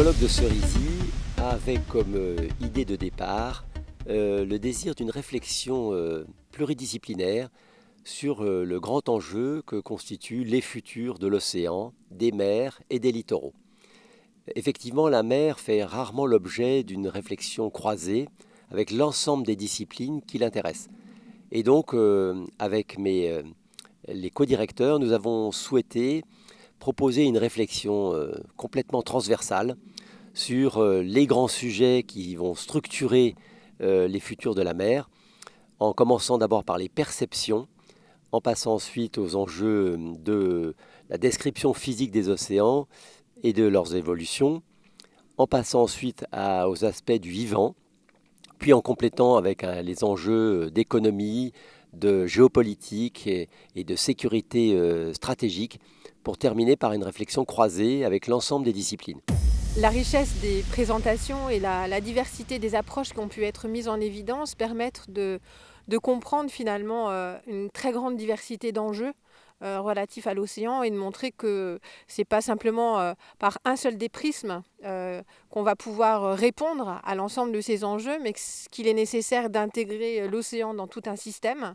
colloque de Cerisy avait comme idée de départ le désir d'une réflexion pluridisciplinaire sur le grand enjeu que constituent les futurs de l'océan, des mers et des littoraux. Effectivement, la mer fait rarement l'objet d'une réflexion croisée avec l'ensemble des disciplines qui l'intéressent. Et donc, avec les co-directeurs, nous avons souhaité proposer une réflexion complètement transversale sur les grands sujets qui vont structurer les futurs de la mer, en commençant d'abord par les perceptions, en passant ensuite aux enjeux de la description physique des océans et de leurs évolutions, en passant ensuite aux aspects du vivant, puis en complétant avec les enjeux d'économie, de géopolitique et de sécurité stratégique, pour terminer par une réflexion croisée avec l'ensemble des disciplines. La richesse des présentations et la diversité des approches qui ont pu être mises en évidence permettent de comprendre finalement une très grande diversité d'enjeux relatifs à l'océan et de montrer que ce n'est pas simplement par un seul des prismes qu'on va pouvoir répondre à l'ensemble de ces enjeux, mais qu'il est nécessaire d'intégrer l'océan dans tout un système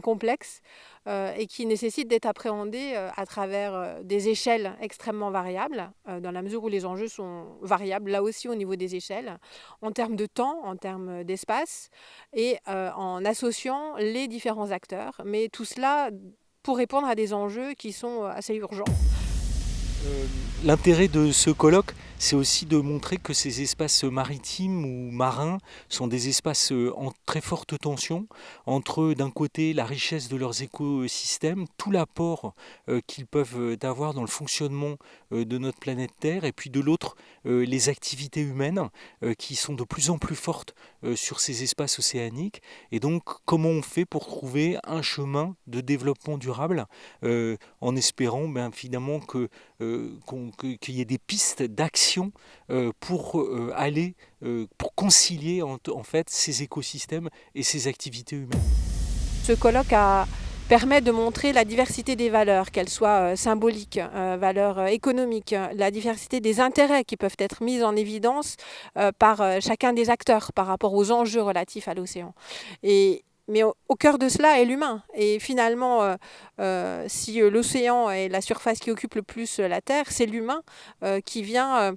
complexe et qui nécessite d'être appréhendé à travers des échelles extrêmement variables, dans la mesure où les enjeux sont variables, là aussi au niveau des échelles, en termes de temps, en termes d'espace, et en associant les différents acteurs. Mais tout cela pour répondre à des enjeux qui sont assez urgents. L'intérêt de ce colloque, c'est aussi de montrer que ces espaces maritimes ou marins sont des espaces en très forte tension entre, d'un côté, la richesse de leurs écosystèmes, tout l'apport qu'ils peuvent avoir dans le fonctionnement de notre planète Terre, et puis de l'autre, les activités humaines qui sont de plus en plus fortes sur ces espaces océaniques. Et donc, comment on fait pour trouver un chemin de développement durable en espérant finalement qu'il y ait des pistes d'action pour concilier en fait ces écosystèmes et ces activités humaines. Ce colloque permet de montrer la diversité des valeurs, qu'elles soient symboliques, valeurs économiques, la diversité des intérêts qui peuvent être mis en évidence par chacun des acteurs par rapport aux enjeux relatifs à l'océan. Mais au cœur de cela est l'humain. Et finalement, si l'océan est la surface qui occupe le plus la Terre, c'est l'humain qui vient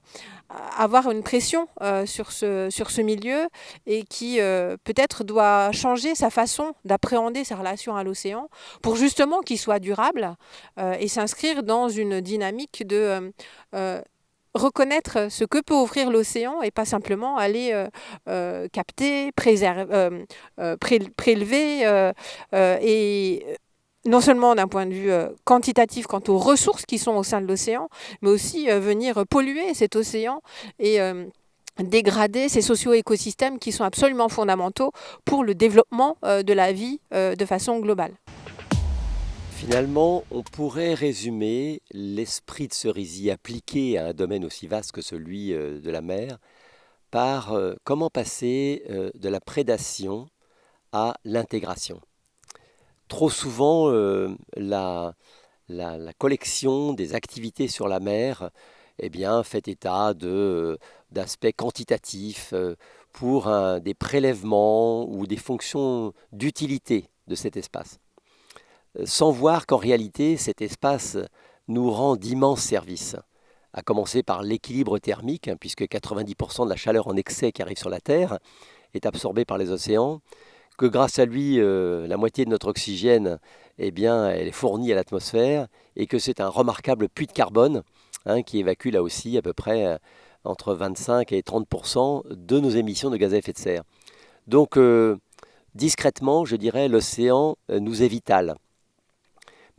avoir une pression sur ce milieu et qui peut-être doit changer sa façon d'appréhender sa relation à l'océan pour justement qu'il soit durable et s'inscrire dans une dynamique de reconnaître ce que peut offrir l'océan et pas simplement aller capter, prélever et non seulement d'un point de vue quantitatif quant aux ressources qui sont au sein de l'océan, mais aussi venir polluer cet océan et dégrader ces socio-écosystèmes qui sont absolument fondamentaux pour le développement de la vie de façon globale. Finalement, on pourrait résumer l'esprit de Cerisy appliqué à un domaine aussi vaste que celui de la mer par comment passer de la prédation à l'intégration. Trop souvent, la collection des activités sur la mer fait état d'aspects quantitatifs pour des prélèvements ou des fonctions d'utilité de cet espace, sans voir qu'en réalité, cet espace nous rend d'immenses services, à commencer par l'équilibre thermique, puisque 90% de la chaleur en excès qui arrive sur la Terre est absorbée par les océans, que grâce à lui, la moitié de notre oxygène, elle est fournie à l'atmosphère, et que c'est un remarquable puits de carbone qui évacue là aussi à peu près entre 25 et 30% de nos émissions de gaz à effet de serre. Donc, discrètement, je dirais, l'océan nous est vital.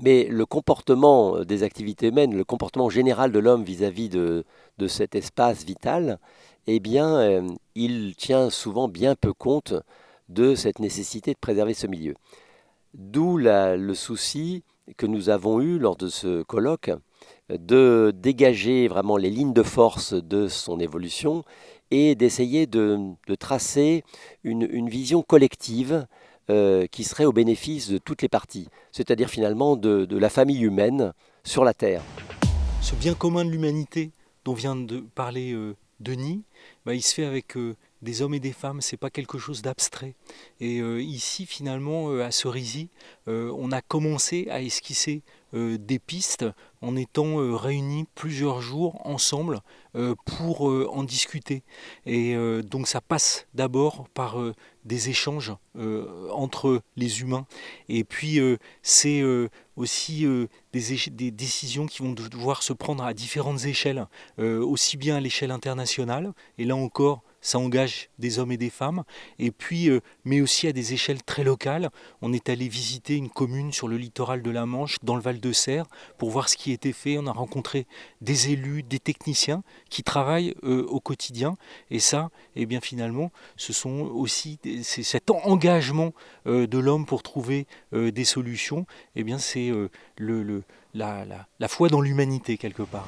Mais le comportement des activités humaines, le comportement général de l'homme vis-à-vis de cet espace vital, il tient souvent bien peu compte de cette nécessité de préserver ce milieu. D'où le souci que nous avons eu lors de ce colloque de dégager vraiment les lignes de force de son évolution et d'essayer de tracer une vision collective qui serait au bénéfice de toutes les parties, c'est-à-dire finalement de la famille humaine sur la Terre. Ce bien commun de l'humanité dont vient de parler Denis, il se fait avec des hommes et des femmes, c'est pas quelque chose d'abstrait. Et ici, finalement, à Cerisy, on a commencé à esquisser des pistes en étant réunis plusieurs jours ensemble pour en discuter. Et donc ça passe d'abord par des échanges entre les humains. Et puis c'est aussi des décisions qui vont devoir se prendre à différentes échelles, aussi bien à l'échelle internationale, et là encore, ça engage des hommes et des femmes, et puis, mais aussi à des échelles très locales. On est allé visiter une commune sur le littoral de la Manche, dans le Val de Serre, pour voir ce qui était fait. On a rencontré des élus, des techniciens qui travaillent au quotidien, et ça, eh bien finalement, ce sont aussi c'est cet engagement de l'homme pour trouver des solutions. Eh bien, c'est la foi dans l'humanité quelque part.